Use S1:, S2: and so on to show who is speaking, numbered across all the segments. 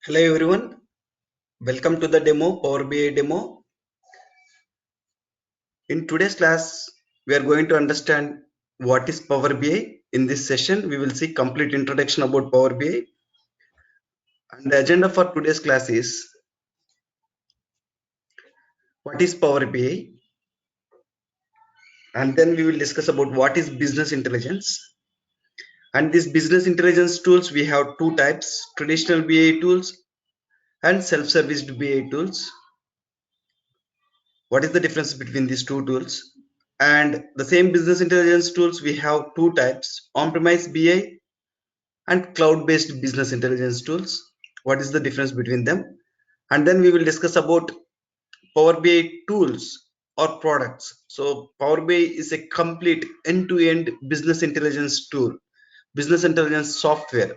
S1: Hello everyone, welcome to the demo, Power BI demo. In today's class, we are going to understand what is Power BI. In this session, we will see complete introduction about Power BI. And the agenda for today's class is what is Power BI, and then we will discuss about what is business intelligence. And these business intelligence tools, we have two types, traditional BI tools and self-serviced BI tools. What is the difference between these two tools? And the same business intelligence tools, we have two types, on-premise BI and cloud-based business intelligence tools. What is the difference between them? And then we will discuss about Power BI tools or products. So Power BI is a complete end-to-end business intelligence tool, business intelligence software.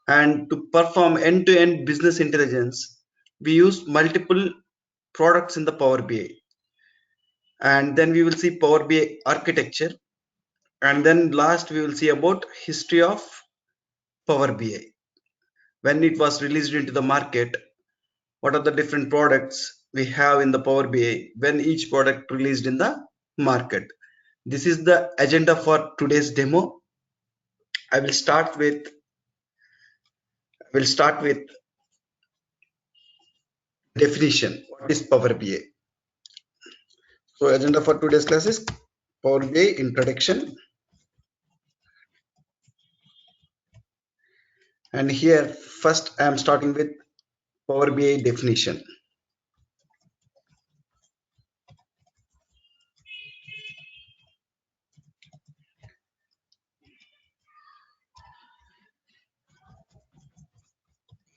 S1: And to perform end-to-end business intelligence, we use multiple products in the Power BI. And then we will see Power BI architecture. And then last we will see about history of Power BI. When it was released into the market, what are the different products we have in the Power BI when each product released in the market. This is the agenda for today's demo. I will start with definition. What is Power BI? So agenda for today's class is Power BI introduction. And here first I am starting with Power BI definition.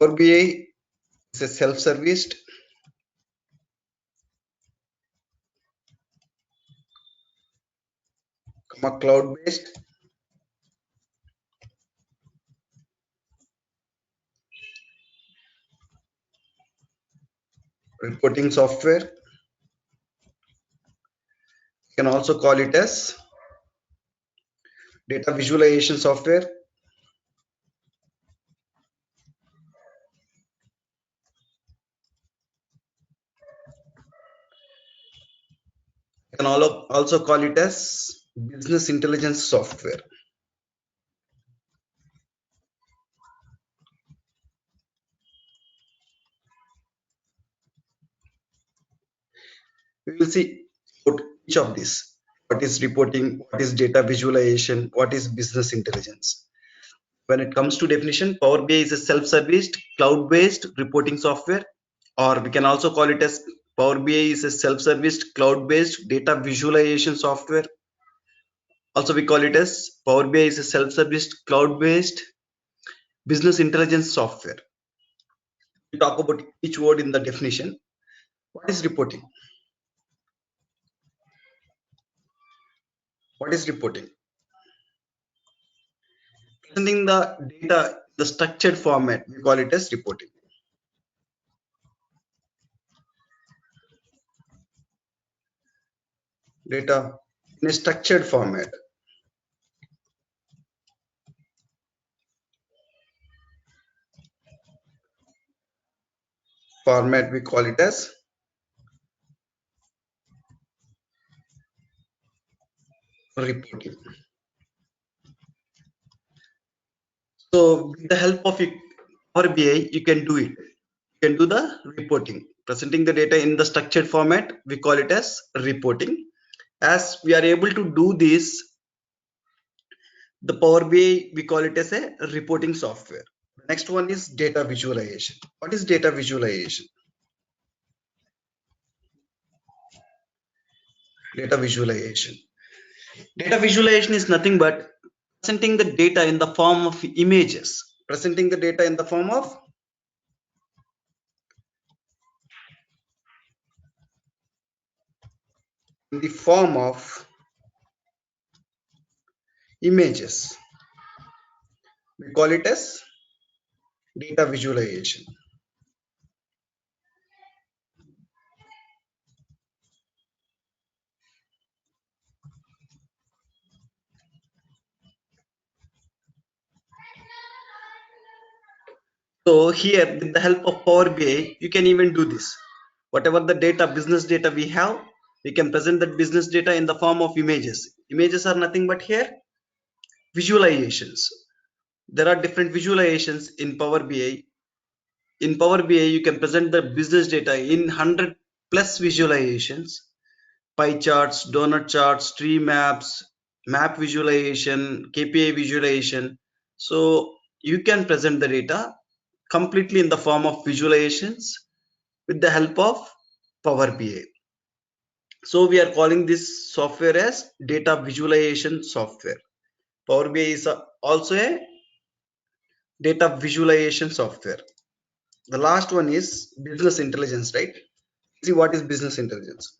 S1: Power BI is a self-serviced cloud-based reporting software. You can also call it as data visualization software. You can also call it as business intelligence software. We will see about each of these. What is reporting, what is data visualization, what is business intelligence. When it comes to definition, Power BI is a self-serviced, cloud-based reporting software, or we can also call it as Power BI is a self-serviced, cloud-based data visualization software. Also, we call it as Power BI is a self-serviced, cloud-based business intelligence software. We talk about each word in the definition. What is reporting? What is reporting? Presenting the data in the structured format, we call it as reporting. Data in a structured format. We call it as reporting. So with the help of Power BI, you can do it. You can do the reporting. Presenting the data in the structured format, we call it as reporting. As we are able to do this, the Power BI, we call it as a reporting software. The next one is data visualization. What is data visualization? Data visualization. Data visualization is nothing but presenting the data in the form of images. Presenting the data in the form of images. We call it as data visualization. So here with the help of Power BI, you can even do this. Whatever the data, business data we have, we can present that business data in the form of images. Images are nothing but here visualizations. There are different visualizations in Power BI. In Power BI, you can present the business data in 100 plus visualizations, pie charts, donut charts, tree maps, map visualization, KPI visualization. So you can present the data completely in the form of visualizations with the help of Power BI. So we are calling this software as data visualization software. Power BI is also a data visualization software. The last one is business intelligence, right? See what is business intelligence.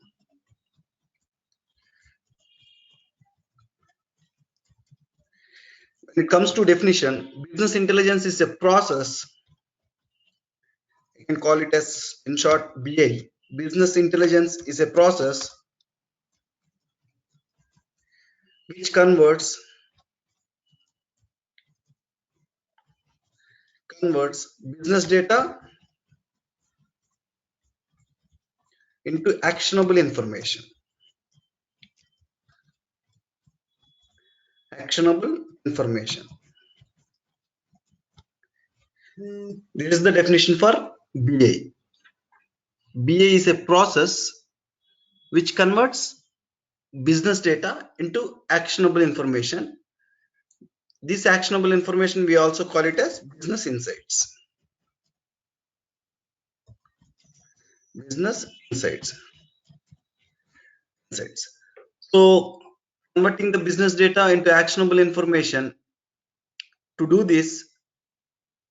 S1: When it comes to definition, business intelligence is a process, you can call it as in short BI. Business intelligence is a process which converts business data into actionable information. Actionable information. This is the definition for BI. BI is a process which converts business data into actionable information. This actionable information we also call it as business insights. Business insights. Insights. So converting the business data into actionable information, to do this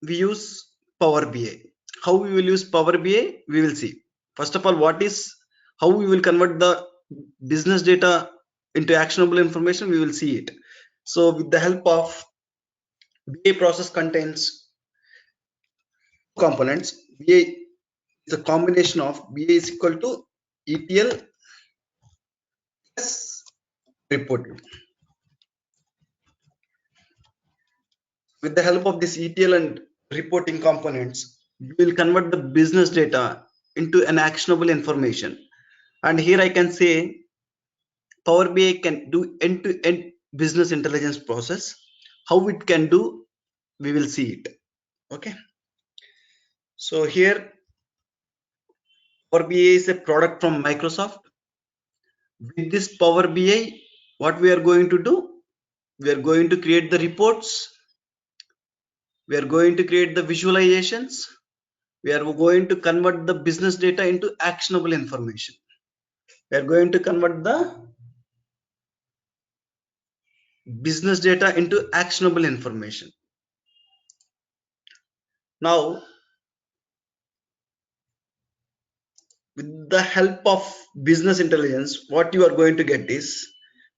S1: we use Power BI. How we will use Power BI, we will see. First of all, how we will convert the business data into actionable information, we will see it. So with the help of BI, process contains components. BI is a combination of BI is equal to ETL plus reporting. With the help of this ETL and reporting components, we will convert the business data into an actionable information. And here I can say Power BI can do end-to-end business intelligence process. How it can do, we will see it. Okay. So here Power BI is a product from Microsoft. With this Power BI, what we are going to do? We are going to create the reports. We are going to create the visualizations. We are going to convert the business data into actionable information. We are going to convert the business data into actionable information. Now, with the help of business intelligence, what you are going to get is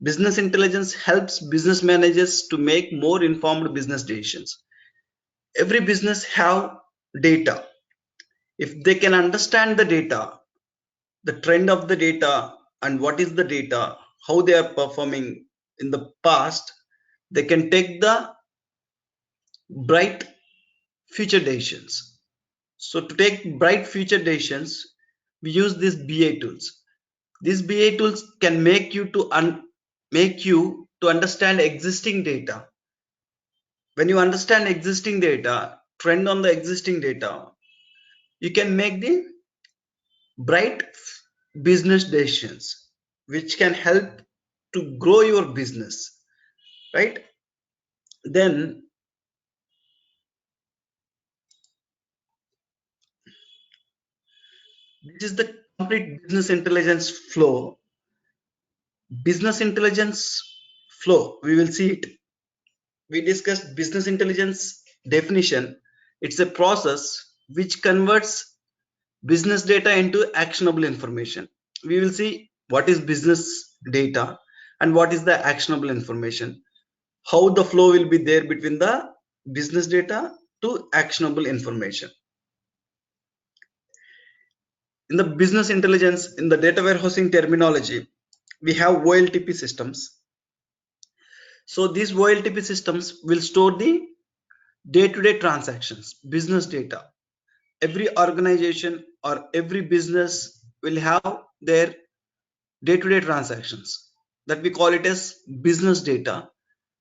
S1: business intelligence helps business managers to make more informed business decisions. Every business have data. If they can understand the data, the trend of the data, and what is the data, how they are performing in the past, they can take the bright future decisions. So to take bright future decisions, we use these BI tools. These BI tools can make you to understand existing data. When you understand existing data, trend on the existing data, you can make the bright business decisions, which can help to grow your business, right? Then this is the complete business intelligence flow. Business intelligence flow, we will see it. We discussed business intelligence definition. It's a process which converts business data into actionable information. We will see what is business data and what is the actionable information, how the flow will be there between the business data to actionable information. In the business intelligence, in the data warehousing terminology, we have OLTP systems. So these OLTP systems will store the day-to-day transactions, business data. Every organization or every business will have their day-to-day transactions, that we call it as business data,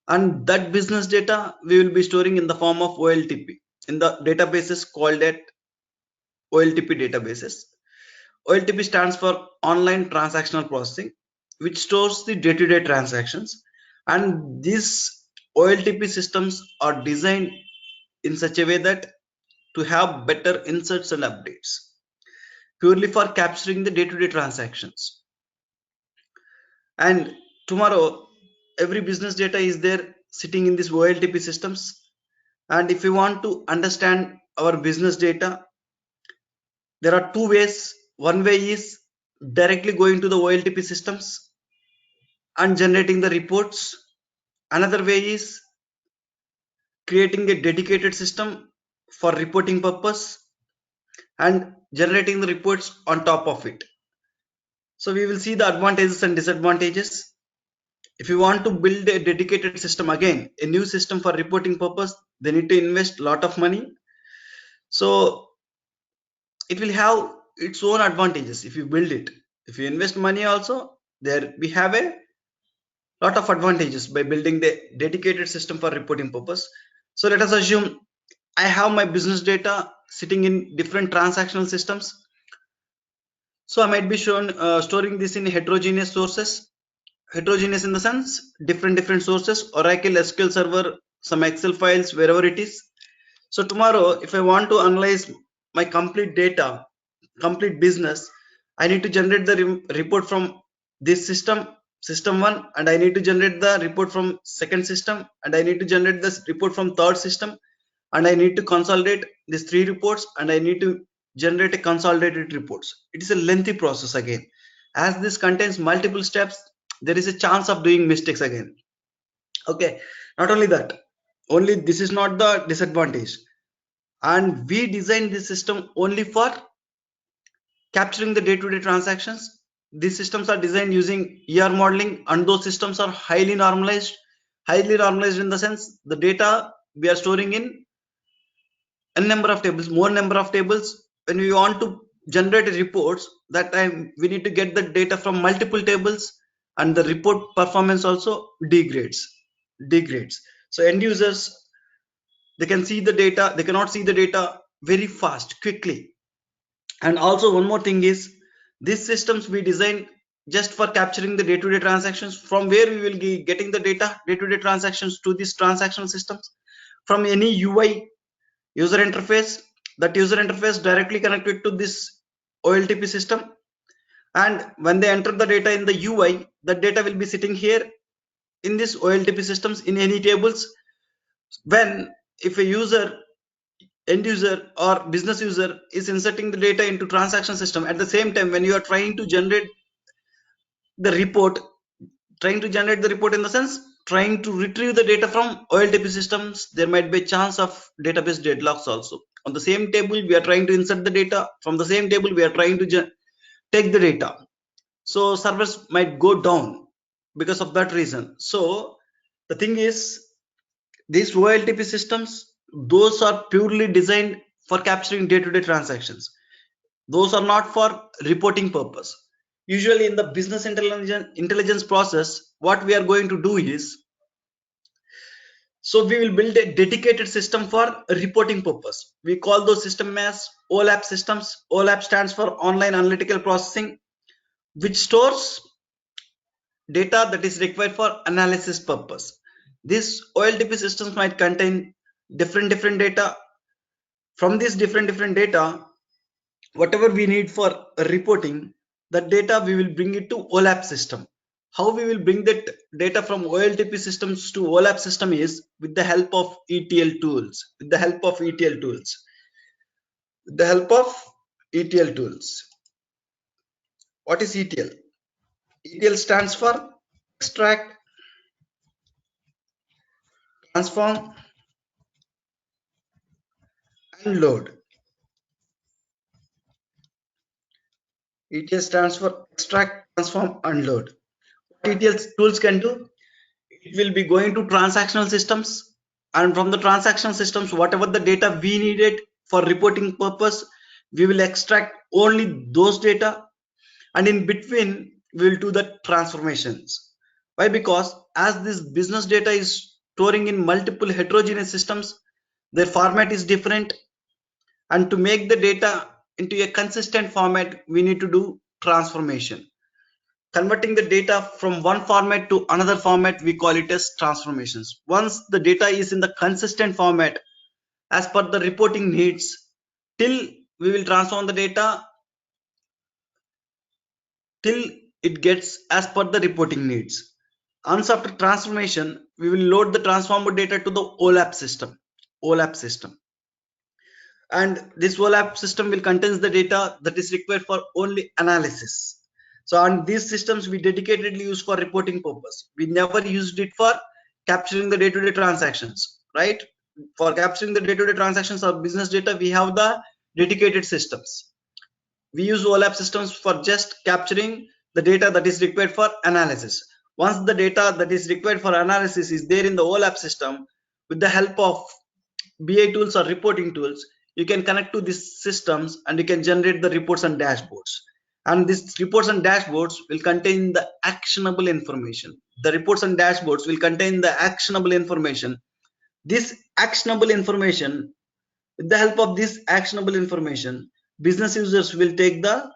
S1: and that business data we will be storing in the form of OLTP in the databases called at OLTP databases. OLTP stands for online transactional processing, which stores the day-to-day transactions, and these OLTP systems are designed in such a way that to have better inserts and updates purely for capturing the day-to-day transactions. And tomorrow every business data is there sitting in these OLTP systems, and if you want to understand our business data, there are two ways. One way is directly going to the OLTP systems and generating the reports. Another way is creating a dedicated system for reporting purpose and generating the reports on top of it. So we will see the advantages and disadvantages. If you want to build a dedicated system, again a new system for reporting purpose, they need to invest a lot of money. So it will have its own advantages if you build it. If you invest money also, there we have a lot of advantages by building the dedicated system for reporting purpose. So let us assume I have my business data sitting in different transactional systems. So I might be storing this in heterogeneous sources. Heterogeneous in the sense different sources, Oracle, SQL Server, some Excel files, wherever it is. So tomorrow, if I want to analyze my complete data, complete business, I need to generate the report from this system one, and I need to generate the report from second system, and I need to generate this report from third system, and I need to consolidate these three reports, and I need to generate a consolidated reports. It is a lengthy process again. As this contains multiple steps, there is a chance of doing mistakes again. Okay, not only that, only this is not the disadvantage, and we designed this system only for capturing the day-to-day transactions. These systems are designed using ER modeling, and those systems are highly normalized. Highly normalized in the sense the data we are storing in n number of tables, more number of tables. When we want to generate reports, that time we need to get the data from multiple tables, and the report performance also degrades. So end users, they can see the data, they cannot see the data very fast, quickly. And also one more thing is, these systems we design just for capturing the day-to-day transactions. From where we will be getting the data, day-to-day transactions, to these transactional systems from any UI, user interface. That user interface directly connected to this OLTP system, and when they enter the data in the UI, the data will be sitting here in this OLTP systems in any tables. When if a user, end user or business user, is inserting the data into transaction system, at the same time when you are trying to generate the report, in the sense trying to retrieve the data from OLTP systems, there might be a chance of database deadlocks also. On the same table we are trying to insert the data, from the same table we are trying to take the data, so servers might go down because of that reason. So the thing is, these OLTP systems, those are purely designed for capturing day-to-day transactions. Those are not for reporting purpose. Usually in the business intelligence process, what we are going to do is, so we will build a dedicated system for reporting purpose. We call those system as OLAP systems. OLAP stands for online analytical processing, which stores data that is required for analysis purpose. These OLTP systems might contain different data. From these different data, whatever we need for reporting, that data we will bring it to OLAP system. How we will bring that data from OLTP systems to OLAP system is with the help of ETL tools. With the help of ETL tools. With the help of ETL tools. What is ETL? ETL stands for extract, transform, and load. ETL stands for extract, transform, and load. What ETL tools can do? It will be going to transactional systems. and from the transaction systems, whatever the data we needed for reporting purpose, we will extract only those data, and in between we will do the transformations. Why? Because as this business data is storing in multiple heterogeneous systems, their format is different, and to make the data into a consistent format, we need to do transformation. Converting the data from one format to another format, we call it as transformations. Once the data is in the consistent format as per the reporting needs, till we will transform the data till it gets as per the reporting needs. Once after transformation, we will load the transformed data to the OLAP system. OLAP system. And this OLAP system will contains the data that is required for only analysis. So on these systems, we dedicatedly use for reporting purpose. We never used it for capturing the day-to-day transactions, right? For capturing the day-to-day transactions of business data, we have the dedicated systems. We use OLAP systems for just capturing the data that is required for analysis. Once the data that is required for analysis is there in the OLAP system, with the help of BI tools or reporting tools, you can connect to these systems and you can generate the reports and dashboards. And these reports and dashboards will contain the actionable information. The reports and dashboards will contain the actionable information. This actionable information, with the help of this actionable information, business users will take the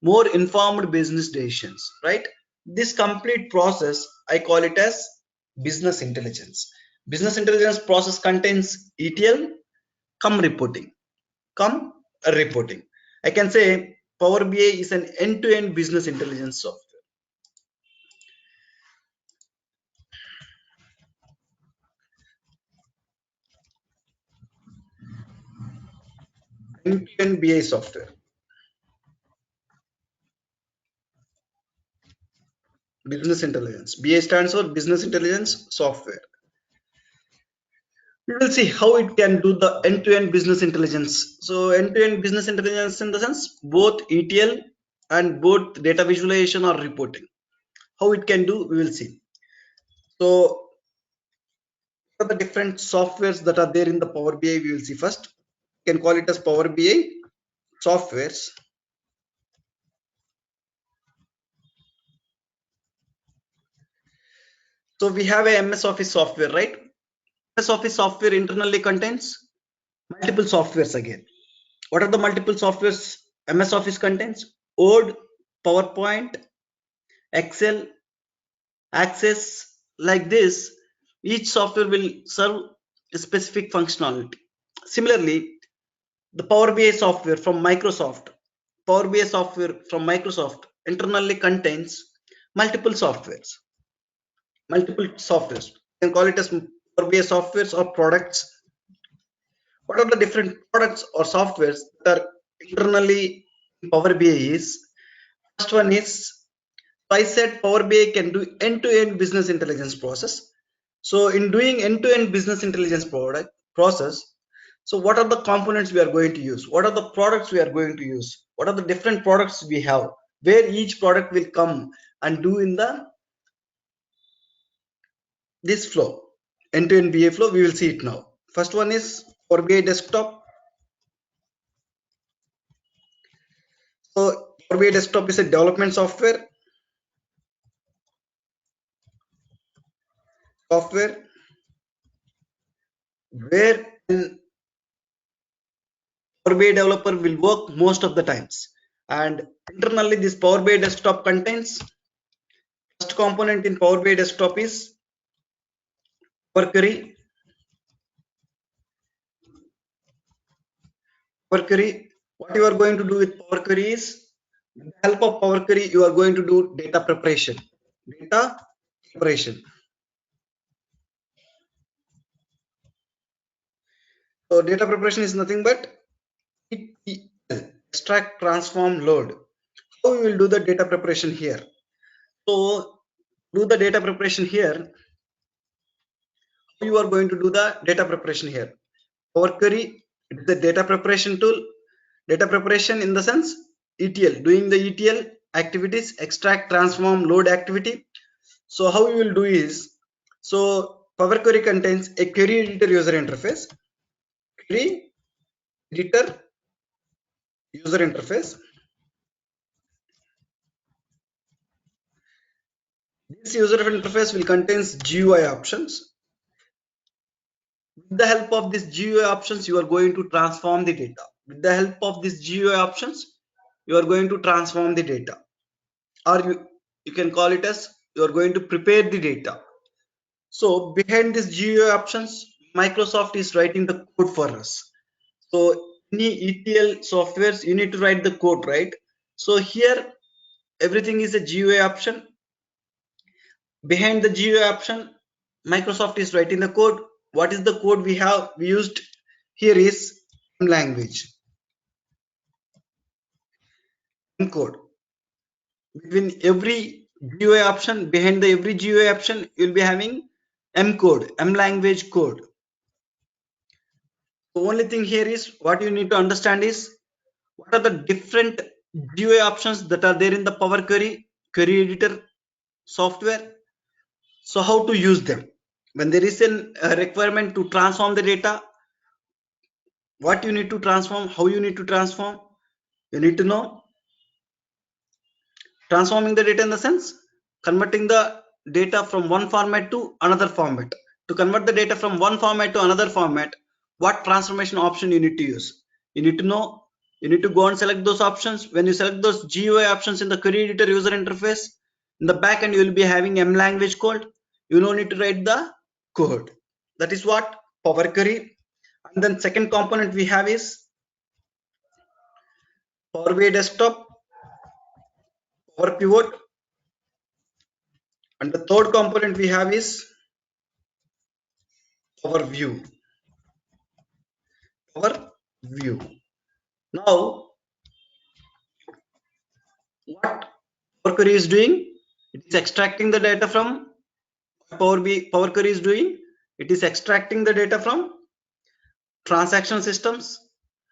S1: more informed business decisions, right? This complete process, I call it as business intelligence. Business intelligence process contains ETL, come reporting, come reporting. I can say Power BI is an end-to-end business intelligence software. End-to-end BI software. Business intelligence. BI stands for business intelligence software. We will see how it can do the end-to-end business intelligence. So end-to-end business intelligence in the sense both ETL and both data visualization or reporting. How it can do, we will see. So what are the different softwares that are there in the Power BI? We will see first. You can call it as Power BI softwares. So we have a MS Office software, right? MS Office software internally contains multiple softwares again. What are the multiple softwares MS Office contains? Word, PowerPoint, Excel, Access, like this. Each software will serve a specific functionality. Similarly, the Power BI software from Microsoft, Power BI software from Microsoft internally contains multiple softwares. Multiple softwares. You can call it as Power BI softwares or products. What are the different products or softwares that are internally in Power BI is? First one is, I said Power BI can do end-to-end business intelligence process. So in doing end-to-end business intelligence process, so what are the components we are going to use? What are the products we are going to use? What are the different products we have? Where each product will come and do in the this flow, end-to-end BA flow, we will see it now. First one is Power BI desktop. So Power BI desktop is a development software where an Power BI developer will work most of the times. And internally, this Power BI desktop contains first component in Power BI desktop is Mercury. Mercury. What you are going to do with Power Query is, with the help of Power Query, you are going to do data preparation. Data preparation. So data preparation is nothing but ETL, extract, transform, load. How we will do the data preparation here? So do the data preparation here. How you are going to do the data preparation here? Power Query, it is the data preparation tool. Data preparation in the sense ETL, doing the ETL activities, extract, transform, load activity. So how we will do is, so Power Query contains a query editor user interface. Query editor user interface. This user interface will contains GUI options. With the help of these GUI options, you are going to transform the data. With the help of these GUI options, you are going to transform the data. Or you can call it as you are going to prepare the data. So behind these GUI options, Microsoft is writing the code for us. So any ETL softwares, you need to write the code, right? So here everything is a GUI option. Behind the GUI option, Microsoft is writing the code. What is the code we used here is language code. Between every GUI option, behind the every GUI option, you'll be having M code, M language code. The only thing here is what you need to understand is what are the different GUI options that are there in the Power Query query editor software. So how to use them? When there is a requirement to transform the data, what you need to transform, how you need to transform, you need to know. Transforming the data in the sense converting the data from one format to another format. To convert the data from one format to another format, what transformation option you need to use? You need to know, you need to go and select those options. When you select those GUI options in the query editor user interface, in the back end you will be having M language code. You don't need to write the code. That is what Power Query. And then second component we have is Power BI Desktop, Power Pivot, and the third component we have is Power View. Power View. Now, what Power Query is doing? It is extracting the data from Power Query is doing. It is extracting the data from transaction systems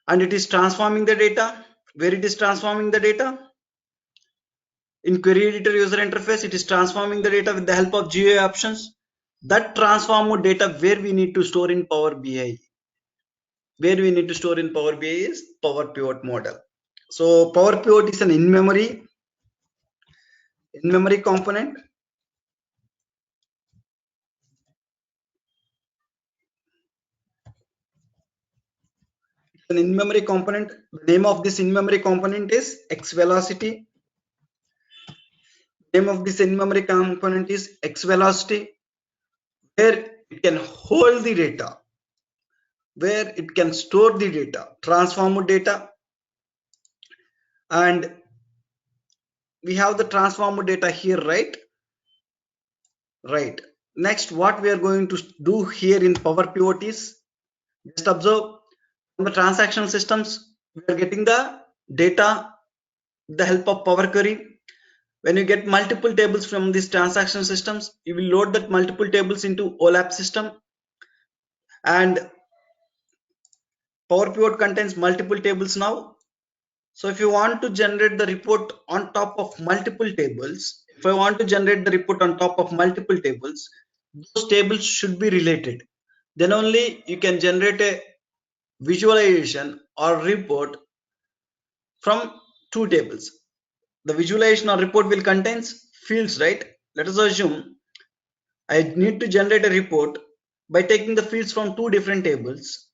S1: and it is transforming the data. Where it is transforming the data? In query editor user interface, it is transforming the data with the help of GUI options. That transformed data where we need to store in Power BI. Where we need to store in Power BI is Power Pivot model. So Power Pivot is an in-memory component. An in-memory component. The name of this in-memory component is X velocity. Name of this in-memory component is X velocity, where it can hold the data, where it can store the data, transform data, and we have the transform data here, right? Right. Next, what we are going to do here in Power Pivot is just observe from the transactional systems, we are getting the data with the help of Power Query. When you get multiple tables from these transaction systems, you will load that multiple tables into OLAP system, and Power Pivot contains multiple tables now. So if you want to generate the report on top of multiple tables, if I want to generate the report on top of multiple tables, those tables should be related. Then only you can generate a visualization or report from two tables. The visualization or report will contains fields, right? Let us assume I need to generate a report by taking the fields from two different tables.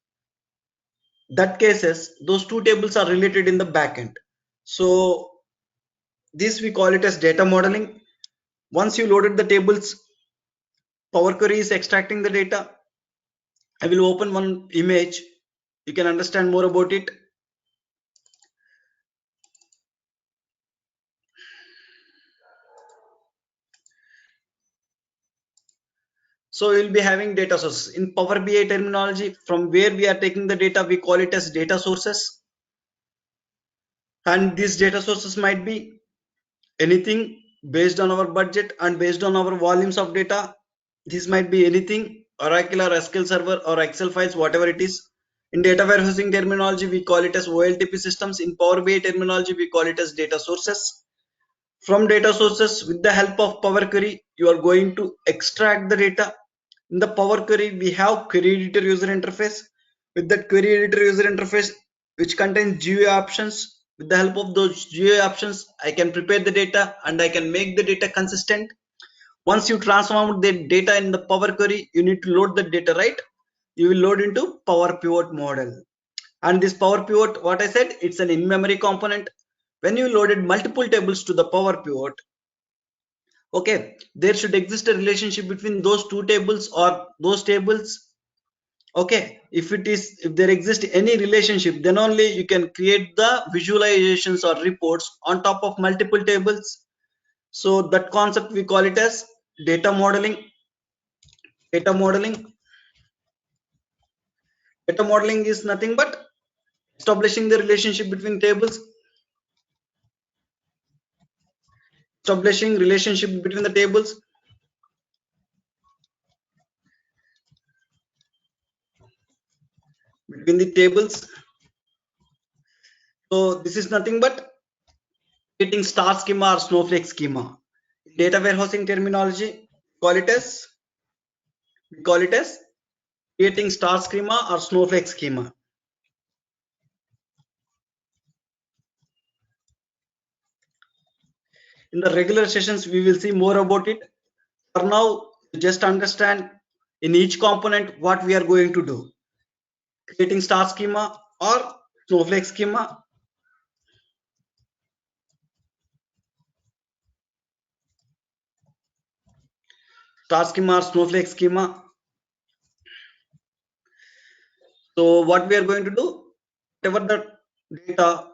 S1: That cases, those two tables are related in the backend. So this we call it as data modeling. Once you loaded the tables, Power Query is extracting the data. I will open one image. You can understand more about it. So we'll be having data sources. In Power BI terminology, from where we are taking the data, we call it as data sources. And these data sources might be anything based on our budget and based on our volumes of data. This might be anything, Oracle or SQL Server or Excel files, whatever it is. In data warehousing terminology, we call it as OLTP systems. In Power BI terminology, we call it as data sources. From data sources, with the help of Power Query, you are going to extract the data. In the Power Query, we have query editor user interface. With that query editor user interface, which contains GUI options, with the help of those GUI options, I can prepare the data and I can make the data consistent. Once you transform the data in the Power Query, you need to load the data, right? You will load into Power Pivot model. And this Power Pivot, what I said, it's an in-memory component. When you loaded multiple tables to the Power Pivot, okay, there should exist a relationship between those two tables or those tables. Okay, if there exists any relationship, then only you can create the visualizations or reports on top of multiple tables. So that concept we call it as data modeling. Data modeling. Data modeling is nothing but establishing the relationship between tables, establishing relationship between the tables, between the tables. So this is nothing but creating star schema or snowflake schema. In data warehousing terminology, call it as we call it as creating star schema or snowflake schema. In the regular sessions, we will see more about it. For now, just understand in each component what we are going to do. Creating star schema or snowflake schema. Star schema or snowflake schema. So what we are going to do, whatever the data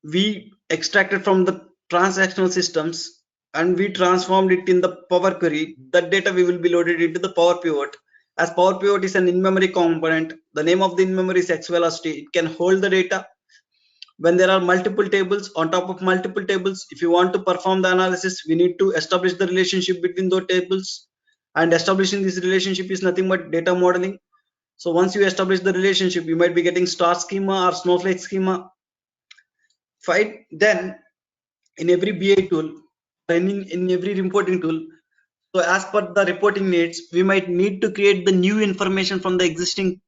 S1: we extracted from the transactional systems and we transformed it in the Power Query, that data we will be loaded into the Power Pivot. As Power Pivot is an in-memory component, the name of the in-memory is X velocity. It can hold the data. When there are multiple tables on top of multiple tables, if you want to perform the analysis, we need to establish the relationship between those tables. And establishing this relationship is nothing but data modeling. So once you establish the relationship, you might be getting star schema or snowflake schema. Fine. Then in every BI tool, in every reporting tool, so as per the reporting needs, we might need to create the new information from the existing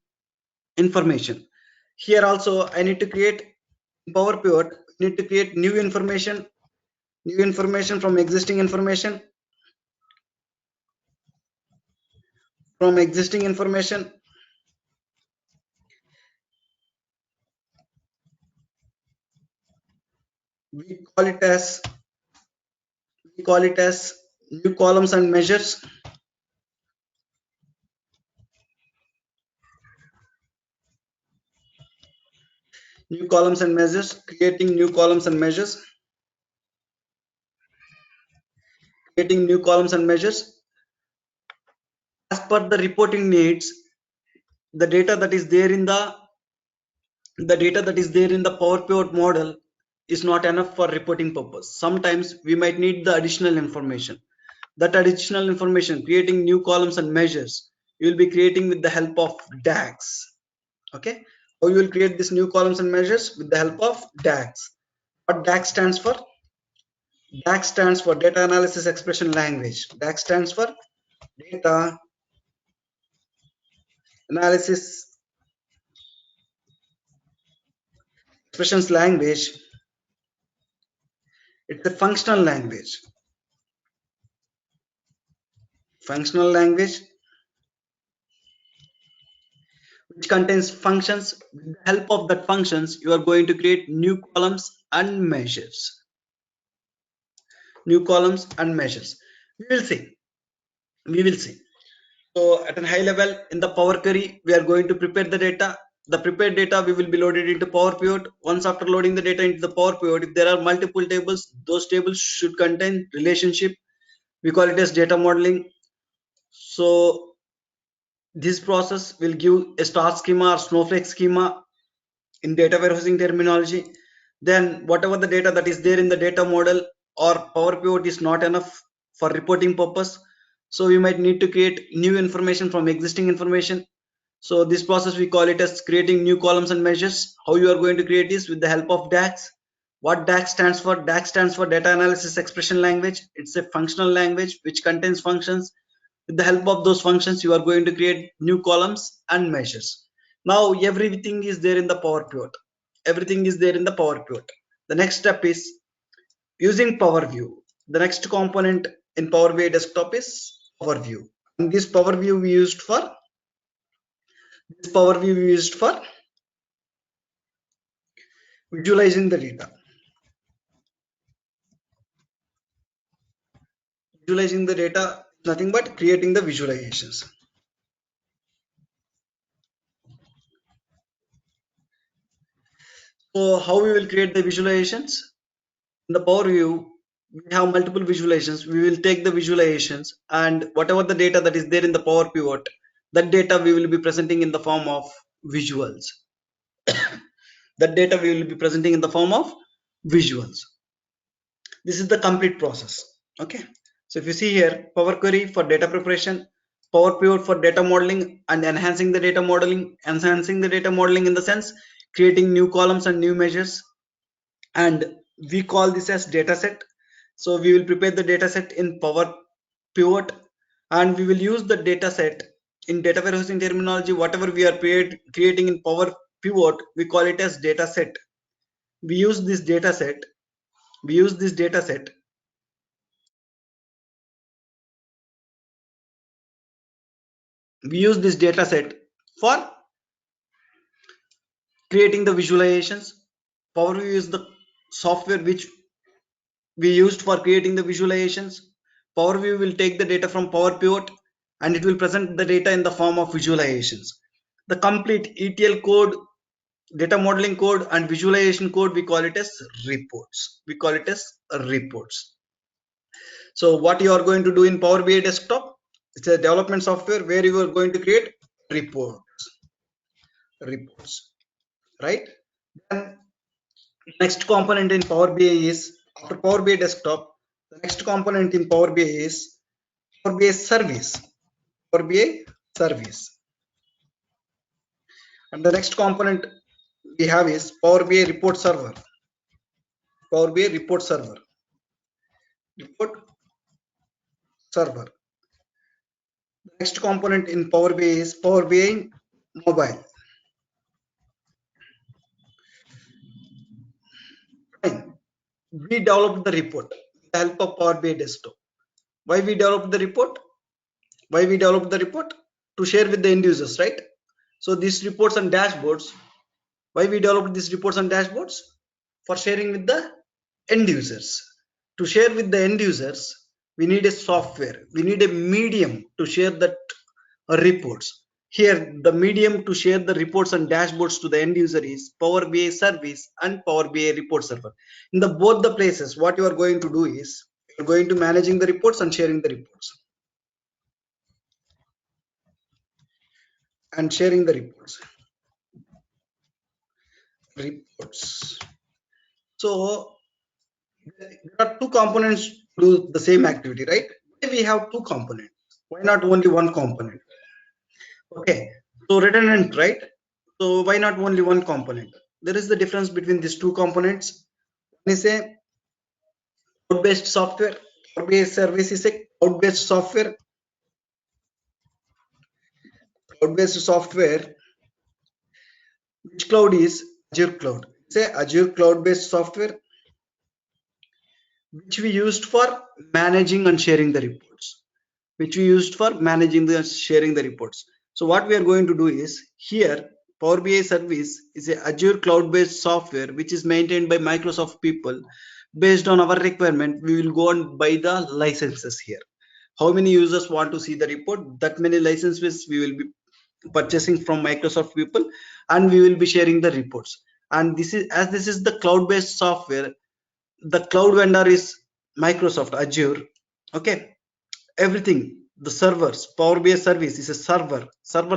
S1: information. Here also, I need to create Power Pivot. Need to create new information from existing information, from existing information. We call it as we call it as new columns and measures. New columns and measures. Creating new columns and measures. Creating new columns and measures. As per the reporting needs, the data that is there in the Power Pivot model is not enough for reporting purpose. Sometimes we might need the additional information. That additional information, creating new columns and measures, you will be creating with the help of DAX. Okay, how you will create these new columns and measures with the help of DAX. What DAX stands for? DAX stands for data analysis expression language. DAX stands for data analysis expressions language. It's a functional language. Functional language which contains functions. With the help of that functions, you are going to create new columns and measures. New columns and measures. We will see. We will see. So at a high level, in the Power Query, we are going to prepare the data. The prepared data we will be loaded into Power Pivot. Once after loading the data into the Power Pivot, if there are multiple tables, those tables should contain relationship. We call it as data modeling. So this process will give a star schema or snowflake schema in data warehousing terminology. Then whatever the data that is there in the data model or Power Pivot is not enough for reporting purpose, so we might need to create new information from existing information. So this process we call it as creating new columns and measures. How you are going to create this with the help of DAX. What DAX stands for? DAX stands for data analysis expression language. It's a functional language which contains functions. With the help of those functions, you are going to create new columns and measures. Now everything is there in the Power Pivot. Everything is there in the Power Pivot. The next step is using Power View. The next component in Power BI Desktop is Power View. And this Power View we used for visualizing the data. Visualizing the data is nothing but creating the visualizations. So how we will create the visualizations? In the Power View, we have multiple visualizations. We will take the visualizations and whatever the data that is there in the Power Pivot, that data we will be presenting in the form of visuals. That data we will be presenting in the form of visuals. This is the complete process. Okay, so if you see here, Power Query for data preparation, Power Pivot for data modeling and enhancing the data modeling. Enhancing the data modeling in the sense creating new columns and new measures, and we call this as dataset. So we will prepare the dataset in Power Pivot, and we will use the dataset in data warehousing terminology. Whatever we are creating in Power Pivot, we call it as dataset. We use this dataset. We use this dataset. We use this dataset for creating the visualizations. Power View is the software which we used for creating the visualizations. Power View will take the data from Power Pivot and it will present the data in the form of visualizations. The complete ETL code, data modeling code and visualization code, we call it as reports. We call it as reports. So what you are going to do in Power BI Desktop, it's a development software where you are going to create reports, right? Then next component in Power BI is, after Power BI Desktop, the next component in Power BI is Power BI Service. Power BI Service. And the next component we have is Power BI Report Server. Power BI Report Server. Report Server. The next component in Power BI is Power BI Mobile. Fine. We developed the report with the help of Power BI Desktop. Why we developed the report? Why we developed the report? To share with the end users, right? So these reports and dashboards, why we developed these reports and dashboards? For sharing with the end users. To share with the end users, we need a software. We need a medium to share that reports. Here, the medium to share the reports and dashboards to the end user is Power BI Service and Power BI Report Server. In the both the places, what you are going to do is you're going to managing the reports and sharing the reports. And sharing the reports. So there are two components to do the same activity, right? Why we have two components? Why not only one component? Okay, so redundant, right? So why not only one component? There is the difference between these two components. One is a cloud-based software. Cloud-based service is a cloud-based software. Cloud-based software. Which cloud is Azure Cloud? It's a Azure cloud-based software which we used for managing and sharing the reports. Which we used for managing the sharing the reports. So what we are going to do is here Power BI service is a Azure cloud-based software which is maintained by Microsoft people. Based on our requirement, we will go and buy the licenses here. How many users want to see the report? That many licenses we will be purchasing from Microsoft people, and we will be sharing the reports. And this is the cloud-based software. The cloud vendor is Microsoft Azure. Okay, everything, the servers, Power BI service is a server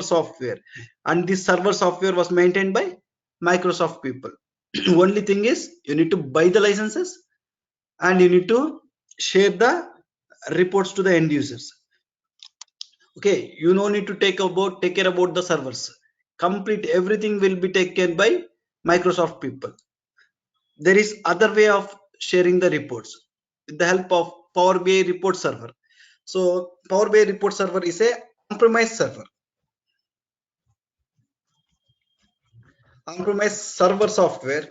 S1: software, and this server software was maintained by Microsoft people. Only thing is you need to buy the licenses and you need to share the reports to the end users. Okay, you no need to take care about the servers. Complete everything will be taken by Microsoft people. There is other way of sharing the reports with the help of Power BI report server. So Power BI report server is a on-premise server. On-premise server software.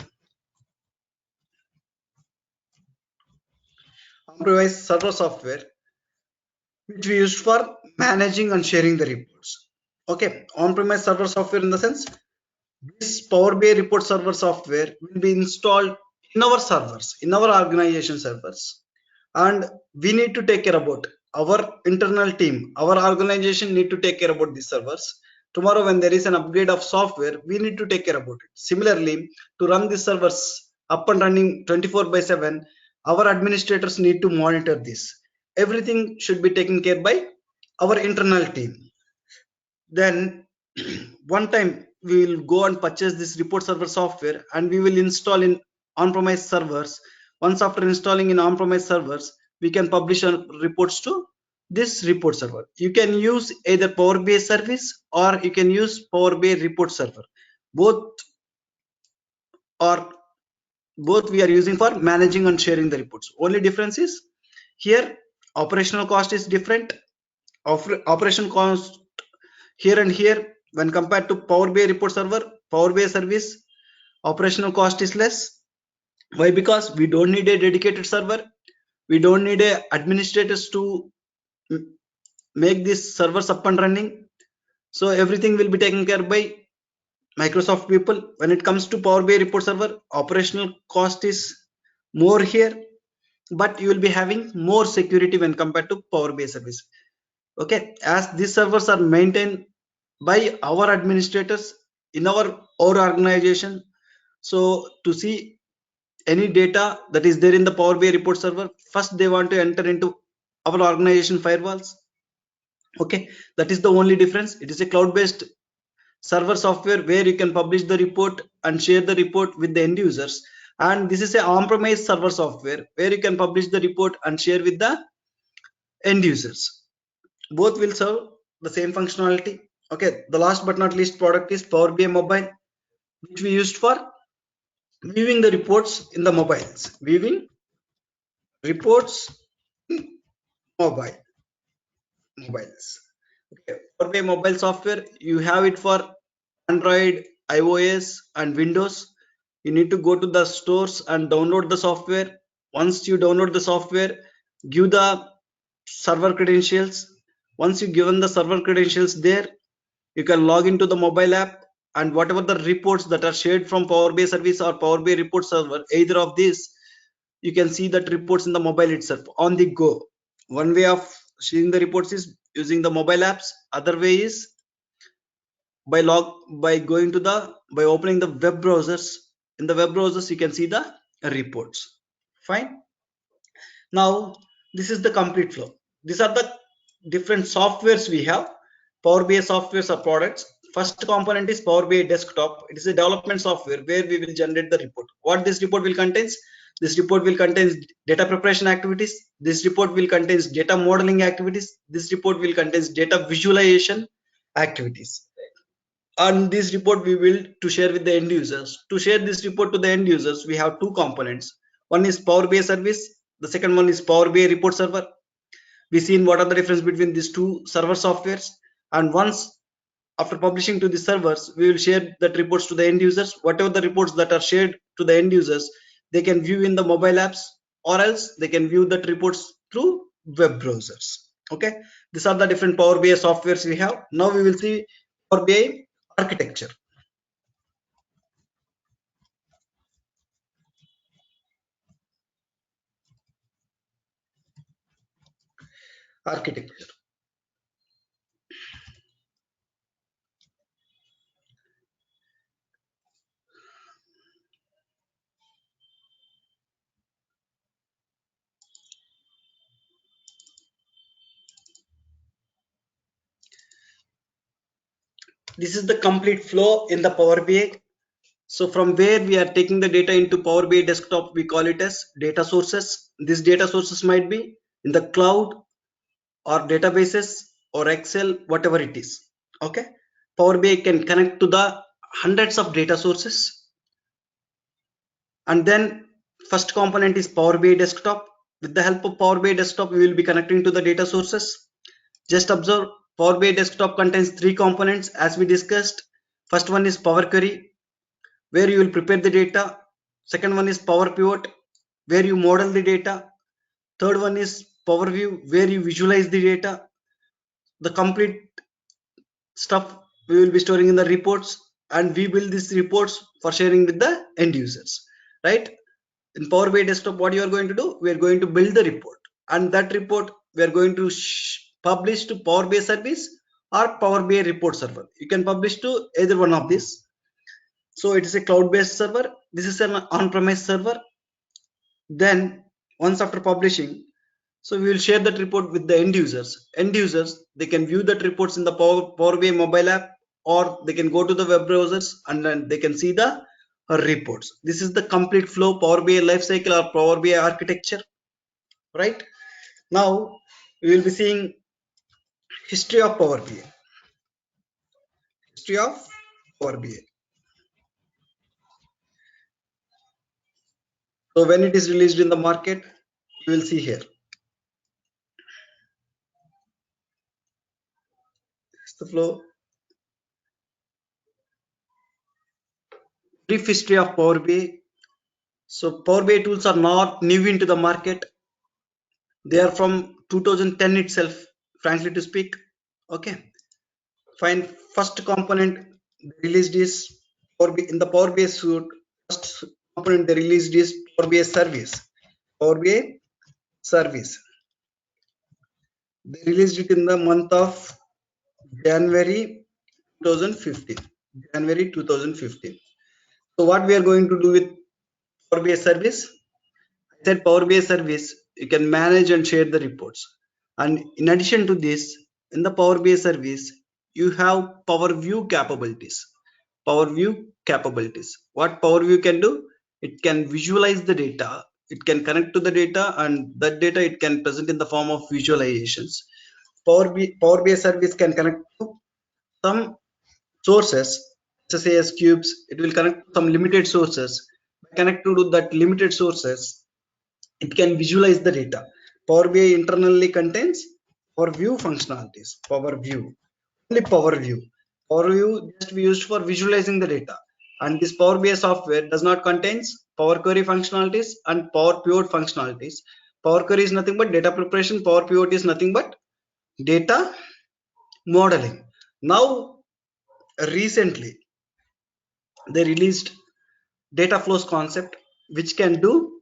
S1: On-premise server software which we use for managing and sharing the reports. Okay, on-premise server software in the sense this Power BI report server software will be installed in our servers, in our organization servers, and we need to take care about our internal team. Our organization need to take care about these servers. Tomorrow, when there is an upgrade of software, we need to take care about it. Similarly, to run these servers up and running 24 by 7, our administrators need to monitor this. Everything should be taken care by our internal team. Then one time we will go and purchase this report server software and we will install in on-premise servers. Once after installing in on-premise servers, we can publish our reports to this report server. You can use either Power BI service or you can use Power BI report server. Both are both we are using for managing and sharing the reports. Only difference is here operational cost is different. Operation cost here and here when compared to Power BI report server, Power BI service operational cost is less. Why? Because we don't need a dedicated server, we don't need a administrators to make these servers up and running. So everything will be taken care by Microsoft people. When it comes to Power BI report server, operational cost is more here, but you will be having more security when compared to Power BI service. Okay, as these servers are maintained by our administrators in our organization, so to see any data that is there in the Power BI report server, first they want to enter into our organization firewalls. Okay, that is the only difference. It is a cloud based server software where you can publish the report and share the report with the end users, and this is a on-premise server software where you can publish the report and share with the end users. Both will serve the same functionality. Okay, the last but not least product is Power BI mobile, which we used for viewing the reports in the mobiles. Viewing reports in mobiles. Okay, Power BI mobile software, you have it for Android, iOS, and Windows. You need to go to the stores and download the software. Once you download the software, give the server credentials. Once you given the server credentials there, you can log into the mobile app, and whatever the reports that are shared from Power BI service or Power BI report server, either of these, you can see that reports in the mobile itself on the go. One way of seeing the reports is using the mobile apps. Other way is by going to the by opening the web browsers. In the web browsers you can see the reports. Fine. Now this is the complete flow. These are the different softwares we have. Power BI softwares are products. First component is Power BI desktop. It is a development software where we will generate the report. What this report will contains? This report will contain data preparation activities. This report will contain data modeling activities. This report will contain data visualization activities. And this report we will to share with the end users. To share this report to the end users, we have two components. One is Power BI service. The second one is Power BI report server. We seen what are the difference between these two server softwares. And once after publishing to the servers, we will share that reports to the end users. Whatever the reports that are shared to the end users, they can view in the mobile apps, or else they can view that reports through web browsers. Okay, these are the different Power BI softwares we have. Now we will see Power BI architecture. Architecture. This is the complete flow in the Power BI. So from where we are taking the data into Power BI desktop, we call it as data sources. These data sources might be in the cloud or databases or Excel, whatever it is. Okay. Power BI can connect to the hundreds of data sources. And then first component is Power BI desktop, With the help of Power BI desktop, we will be connecting to the data sources. Just observe, Power BI desktop contains three components as we discussed. First one is Power Query, where you will prepare the data. Second one is Power Pivot, where you model the data. Third one is Power View, where you visualize the data. The complete stuff we will be storing in the reports, and we build these reports for sharing with the end users, right? In Power BI desktop, what you are going to do, we are going to build the report, and that report we are going to publish to Power BI service or Power BI report server. You can publish to either one of these. So it is a cloud based server, this is an on-premise server. Then once after publishing, so we will share that report with the end users. End users, they can view that reports in the Power BI mobile app, or they can go to the web browsers and then they can see the reports. This is the complete flow Power BI lifecycle or Power BI architecture, right? Now we will be seeing history of Power BI. History of Power BI. So when it is released in the market, we will see here. This is the flow. Brief history of Power BI. So Power BI tools are not new into the market. They are from 2010 itself, frankly to speak. Okay. Fine. First component released is in the Power BI suite. First component they released is Power BI service. Power BI service. They released it in the month of January 2015. January 2015. So what we are going to do with Power BI service? I said Power BI service, you can manage and share the reports. And in addition to this, in the Power BI service, you have Power View capabilities. Power View capabilities. What Power View can do? It can visualize the data. It can connect to the data, and that data it can present in the form of visualizations. Power BI service can connect to some sources, SSAS cubes. It will connect to some limited sources. Connect to that limited sources, it can visualize the data. Power BI internally contains Power View functionalities. Power View, only Power View. Power View just be used for visualizing the data. And this Power BI software does not contains Power Query functionalities and Power Pivot functionalities. Power Query is nothing but data preparation. Power Pivot is nothing but data modeling. Now, recently, they released data flows concept, which can do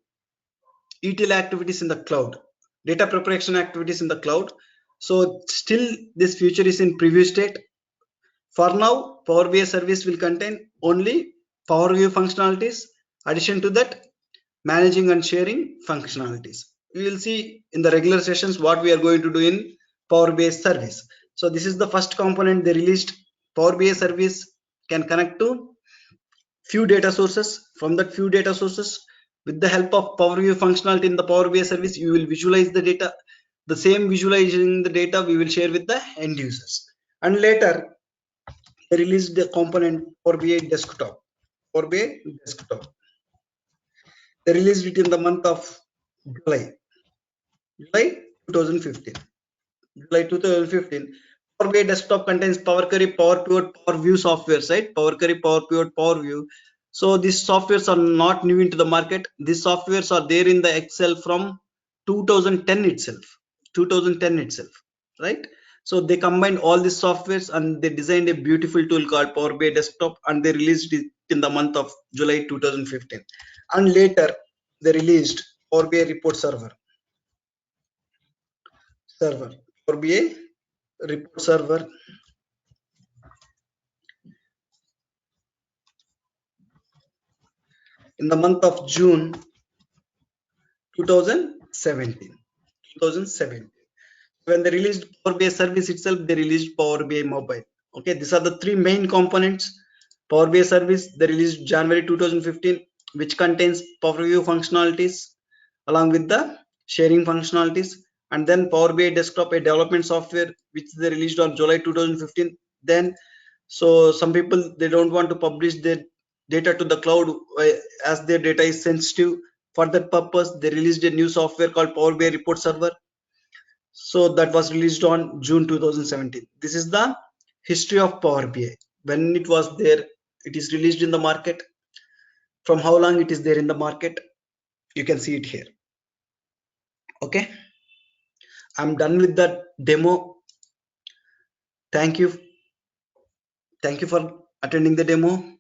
S1: ETL activities in the cloud, data preparation activities in the cloud. So still this feature is in preview state. For now, Power BI service will contain only Power View functionalities. Addition to that, managing and sharing functionalities. We will see in the regular sessions what we are going to do in Power BI service. So this is the first component they released. Power BI service can connect to few data sources. From that few data sources, with the help of Power View functionality in the Power BI service, you will visualize the data. The same visualizing the data we will share with the end users. And later they released the component Power BI desktop. Power BI desktop. They released it in the month of July. July 2015. July 2015. Power BI desktop contains Power Query, Power Pivot, Power View software, right? Power Query, Power Pivot, Power View. So these softwares are not new into the market. These softwares are there in the Excel from 2010 itself. 2010 itself, right? So they combined all these softwares and they designed a beautiful tool called Power BI Desktop, and they released it in the month of July 2015. And later they released Power BI Report server, Power BI Report server in the month of June 2017. 2017. When they released Power BI service itself, they released Power BI mobile. Okay, these are the three main components. Power BI service they released January 2015, which contains Power View functionalities along with the sharing functionalities, and then Power BI desktop, a development software which they released on July 2015. Then, so some people they don't want to publish their data to the cloud as their data is sensitive. For that purpose, they released a new software called Power BI Report Server. So that was released on June 2017. This is the history of Power BI. When it was there, it is released in the market. From how long it is there in the market, you can see it here. Okay, I'm done with the demo. Thank you. Thank you for attending the demo.